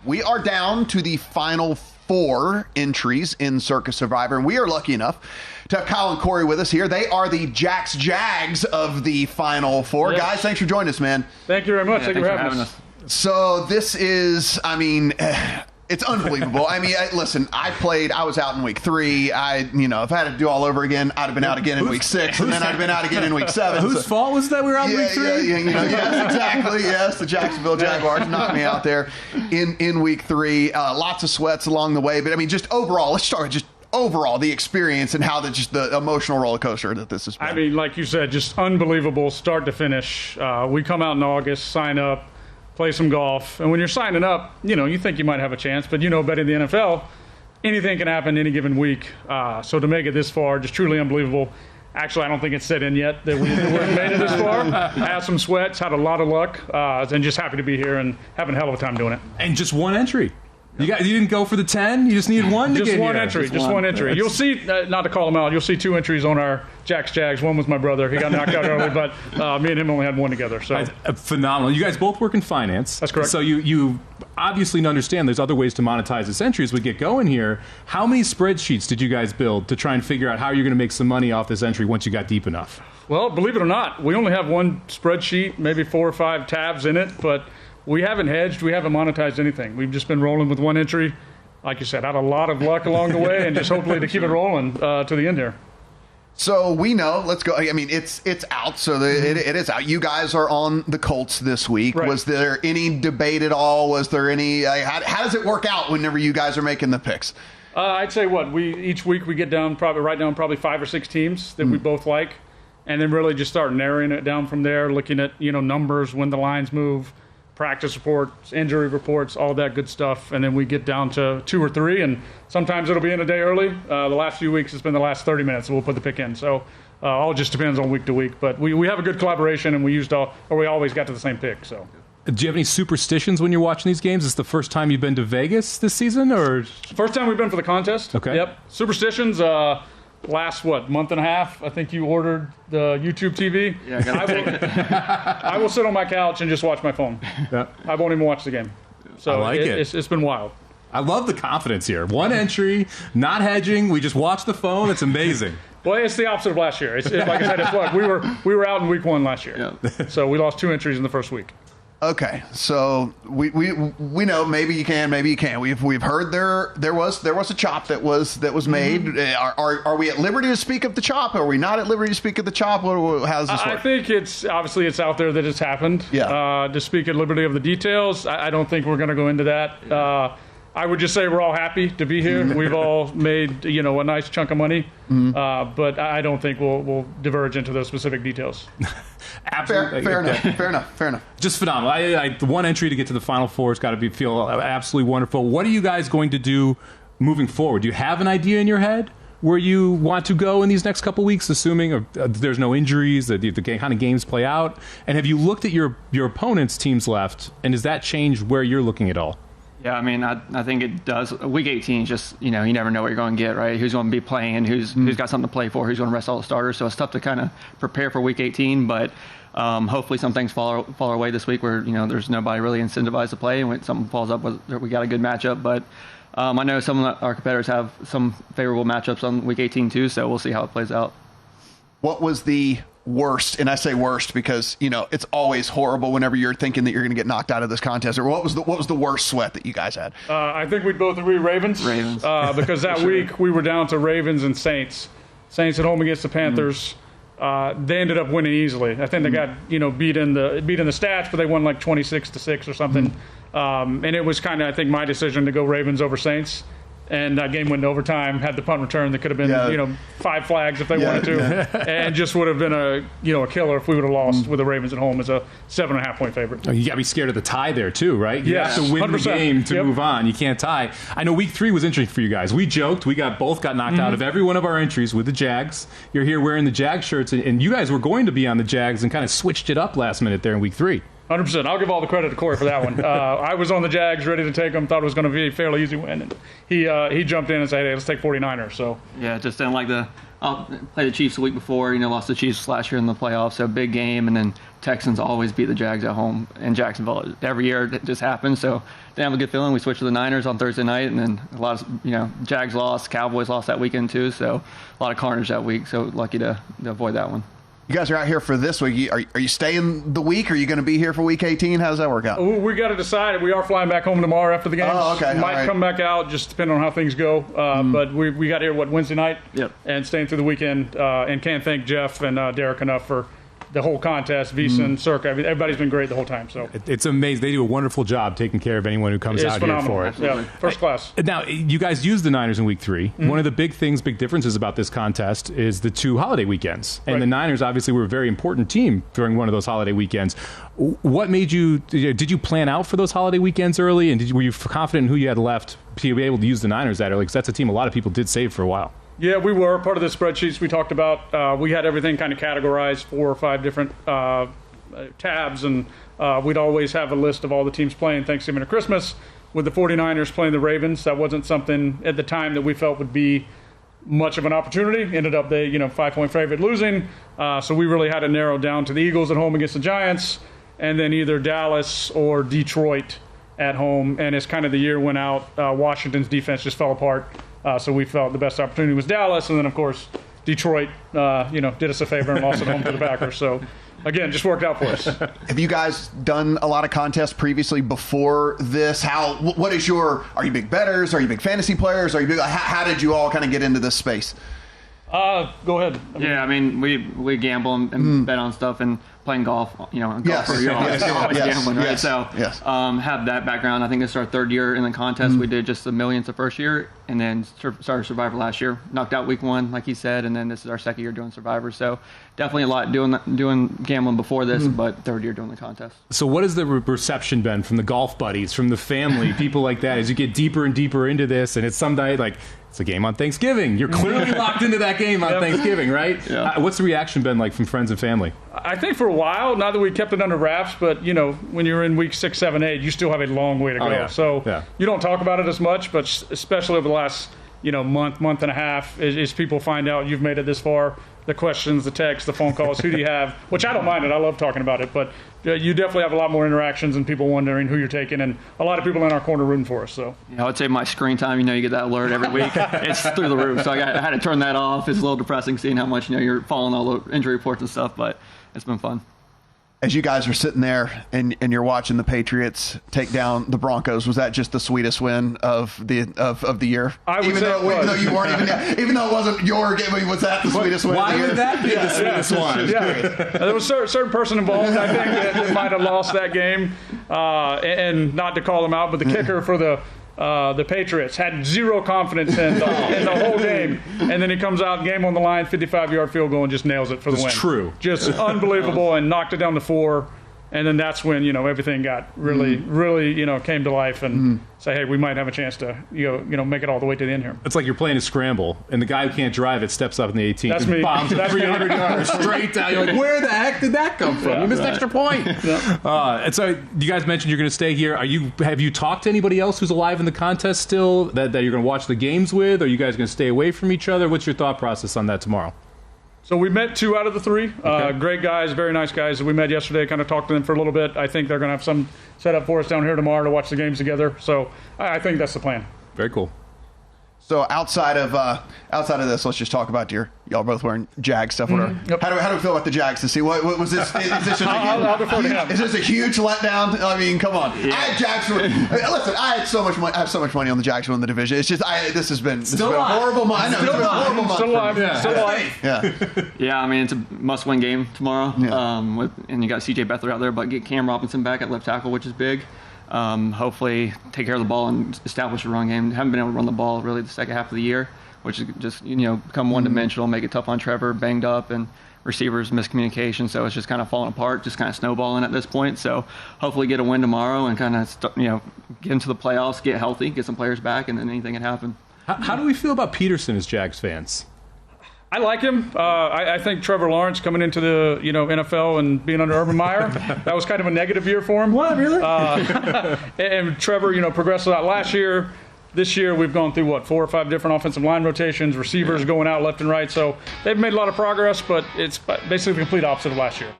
We are down to the final 4 entries in Circa Survivor, and we are lucky enough to have Kyle and Corey with us here. They are the Jax Jags of the final 4. Yes. Guys, thanks for joining us, man. Thank you very much. Thank you for having us. So this is, it's unbelievable. Listen, I was out in week 3. If I had to do all over again, I'd have been out again in week 6, and then I'd have been out again in week 7. Whose fault was that we were out in week 3? Yes, exactly. Yes, the Jacksonville Jaguars knocked me out there in week 3. Lots of sweats along the way, but just overall, let's start with just overall the experience and how the emotional roller coaster that this has been. Like you said, just unbelievable start to finish. We come out in August, sign up, play some golf, and when you're signing up, you think you might have a chance, but betting the NFL, anything can happen any given week. So to make it this far, just truly unbelievable. Actually, I don't think it's set in yet that we've made it this far. Had some sweats, had a lot of luck, and just happy to be here and having a hell of a time doing it. And just one entry. You didn't go for the 10? You just needed one to get here? Just one entry. You'll see, not to call them out, you'll see 2 entries on our Jax Jags. One was my brother. He got knocked out early, but me and him only had one together. So phenomenal. You guys both work in finance. That's correct. So you obviously understand there's other ways to monetize this entry as we get going here. How many spreadsheets did you guys build to try and figure out how you're going to make some money off this entry once you got deep enough? Well, believe it or not, we only have one spreadsheet, maybe 4 or 5 tabs in it, but we haven't hedged. We haven't monetized anything. We've just been rolling with one entry. Like you said, had a lot of luck along the way, and just hopefully to keep it rolling to the end here. So we know, let's go. It's out, so it is out. You guys are on the Colts this week. Right. Was there any debate at all? Was there any? How does it work out whenever you guys are making the picks? I'd say each week we write down probably 5 or 6 teams that we both like, and then really just start narrowing it down from there, looking at numbers, when the lines move, practice reports, injury reports, all that good stuff, and then we get down to 2 or 3, and sometimes it'll be in a day early. The last few weeks it's been the last 30 minutes, so we'll put the pick in. So all just depends on week to week, but we have a good collaboration, and we always got to the same pick. So. Do you have any superstitions when you're watching these games? Is this the first time you've been to Vegas this season, or first time we've been for the contest? Okay. Yep. Superstitions. Last month and a half, I think you ordered the YouTube TV. Yeah, I will sit on my couch and just watch my phone. Yeah. I won't even watch the game. So I like it. It's been wild. I love the confidence here. One entry, not hedging. We just watch the phone. It's amazing. Well, it's the opposite of last year. Like I said, it's luck. We were out in week 1 last year, so we lost 2 entries in the first week. Okay, so we know maybe you can, maybe you can't. We've heard there was a chop that was made. Mm-hmm. Are we at liberty to speak of the chop? Are we not at liberty to speak of the chop? How does this work? I think it's out there that it's happened. Yeah. To speak at liberty of the details, I don't think we're going to go into that. Yeah. I would just say we're all happy to be here. We've all made a nice chunk of money, but I don't think we'll diverge into those specific details. Absolutely. Fair enough. Just phenomenal. The one entry to get to the Final Four has got to feel absolutely wonderful. What are you guys going to do moving forward? Do you have an idea in your head where you want to go in these next couple weeks, assuming there's no injuries, that the kind of games play out? And have you looked at your opponent's teams left, and does that change where you're looking at all? Yeah, I think it does. Week 18 is just, you never know what you're going to get, right? Who's going to be playing, who's got something to play for, who's going to rest all the starters. So it's tough to kind of prepare for Week 18, but hopefully some things fall our way this week where, there's nobody really incentivized to play, and when something falls up, we got a good matchup. But I know some of our competitors have some favorable matchups on Week 18 too, so we'll see how it plays out. What was the worst, and I say worst because it's always horrible whenever you're thinking that you're going to get knocked out of this contest, or what was the worst sweat that you guys had? I think we'd both agree Ravens because that week we were down to Ravens and Saints at home against the Panthers. They ended up winning easily. I think they got beat in the stats, but they won like 26-6 or something. And it was kind of, I think, my decision to go Ravens over Saints. And that game went into overtime, had the punt return that could have been, 5 flags if they wanted to, and just would have been a killer if we would have lost with the Ravens at home as a 7.5-point favorite. You got to be scared of the tie there too, right? You have to win 100%. The game to move on. You can't tie. I know Week 3 was interesting for you guys. We joked. We both got knocked out of every one of our entries with the Jags. You're here wearing the Jags shirts, and you guys were going to be on the Jags and kind of switched it up last minute there in Week 3. 100%. I'll give all the credit to Corey for that one. I was on the Jags, ready to take them, thought it was going to be a fairly easy win. And he jumped in and said, hey, let's take 49ers. So yeah, just didn't like play the Chiefs the week before, lost the Chiefs last year in the playoffs, so big game, and then Texans always beat the Jags at home in Jacksonville. Every year it just happens, so didn't have a good feeling. We switched to the Niners on Thursday night, and then a lot of, Jags lost, Cowboys lost that weekend too, so a lot of carnage that week, so lucky to avoid that one. You guys are out here for this week. Are you staying the week? Or are you going to be here for week 18? How does that work out? We got to decide. We are flying back home tomorrow after the game. Oh, okay. Might come back out, just depending on how things go. But we got here, Wednesday night? Yep. And staying through the weekend. And can't thank Jeff and Derek enough for the whole contest, VSiN, Circa. Everybody's been great the whole time. So it's amazing. They do a wonderful job taking care of anyone who comes out phenomenal. here for it. Yeah, first class. Now, you guys used the Niners in week 3. One of the big differences about this contest is the 2 holiday weekends. And the Niners obviously were a very important team during one of those holiday weekends. What made did you plan out for those holiday weekends early? And were you confident in who you had left to be able to use the Niners that early? Because that's a team a lot of people did save for a while. Yeah, we were. Part of the spreadsheets we talked about, we had everything kind of categorized 4 or 5 different tabs, and we'd always have a list of all the teams playing Thanksgiving or Christmas. With the 49ers playing the Ravens, that wasn't something at the time that we felt would be much of an opportunity. Ended up they 5-point favorite losing, so we really had to narrow down to the Eagles at home against the Giants, and then either Dallas or Detroit at home. And as kind of the year went out, Washington's defense just fell apart. So we felt the best opportunity was Dallas, and then of course Detroit, did us a favor and lost at home to the Packers. So again, just worked out for us. Have you guys done a lot of contests previously before this? What is are you big bettors? Are you big fantasy players? How did you all kind of get into this space? Go ahead. We gamble and bet on stuff, and playing golf, golfer, you're always gambling, right? So have that background. I think this is our 3rd year in the contest. We did just the millions the first year, and then started Survivor last year. Knocked out week 1, like he said, and then this is our 2nd year doing Survivor. So definitely a lot doing gambling before this, but 3rd year doing the contest. So what has the reception been from the golf buddies, from the family, people like that, as you get deeper and deeper into this, and it's some night like, it's a game on Thanksgiving. You're clearly locked into that game on Thanksgiving, right? Yeah. What's the reaction been like from friends and family? I think for a while, not that we kept it under wraps, but, when you're in week 6, 7, 8, you still have a long way to go. Yeah. So you don't talk about it as much, but especially over the last, month and a half, as people find out you've made it this far, the questions, the texts, the phone calls, who do you have, which I don't mind it. I love talking about it, but you definitely have a lot more interactions and people wondering who you're taking, and a lot of people in our corner rooting for us. So I would say my screen time, you get that alert every week. It's through the roof, so I had to turn that off. It's a little depressing seeing how much you're following all the injury reports and stuff, but it's been fun. As you guys are sitting there and you're watching the Patriots take down the Broncos, was that just the sweetest win of the year? I would even say though you weren't even though it wasn't your game, was that the sweetest win of the year? Why would that be the sweetest one? There was a certain person involved, I think, that might have lost that game, and not to call them out, but the kicker for the Patriots had zero confidence in the whole game, and then he comes out, game on the line, 55-yard field goal, and just nails it for the win. It's true. Just unbelievable, and knocked it down to 4. And then that's when everything got really came to life, and say, hey, we might have a chance to make it all the way to the end here. It's like you're playing a scramble, and the guy who can't drive it steps up in the 18th That's and me. bombs it 300 yards straight down. You're like, where the heck did that come from? You missed an extra point. And so you guys mentioned you're going to stay here. Have you talked to anybody else who's alive in the contest still that you're going to watch the games with? Are you guys going to stay away from each other? What's your thought process on that tomorrow? So we met 2 out of the 3. Great guys, very nice guys. We met yesterday, kind of talked to them for a little bit. I think they're going to have some set up for us down here tomorrow to watch the games together. So I think that's the plan. Very cool. So outside of this, let's just talk about y'all both wearing Jag stuff. Yep. How do we feel about the Jags to see what was this? Is this I'll defer to him. Is this a huge letdown? I mean, come on. Yeah. I had Jags. Listen, I had so much money. I have so much money on the Jags in the division. It's just this has been a horrible month. I know. It's been a horrible month. Still alive. Still alive. Yeah. Yeah, it's a must-win game tomorrow. Yeah. And you got C.J. Beathard out there, but get Cam Robinson back at left tackle, which is big. Hopefully take care of the ball and establish a run game. Haven't been able to run the ball really the second half of the year, which is just become one-dimensional, make it tough on Trevor, banged up, and receivers miscommunication. So it's just kind of falling apart, just kind of snowballing at this point. So hopefully get a win tomorrow and kind of get into the playoffs, get healthy, get some players back, and then anything can happen. How do we feel about Peterson as Jags fans? I like him. I think Trevor Lawrence coming into the NFL and being under Urban Meyer, that was kind of a negative year for him. What, really? And Trevor, progressed a lot last year. This year we've gone through 4 or 5 different offensive line rotations, receivers going out left and right. So they've made a lot of progress, but it's basically the complete opposite of last year.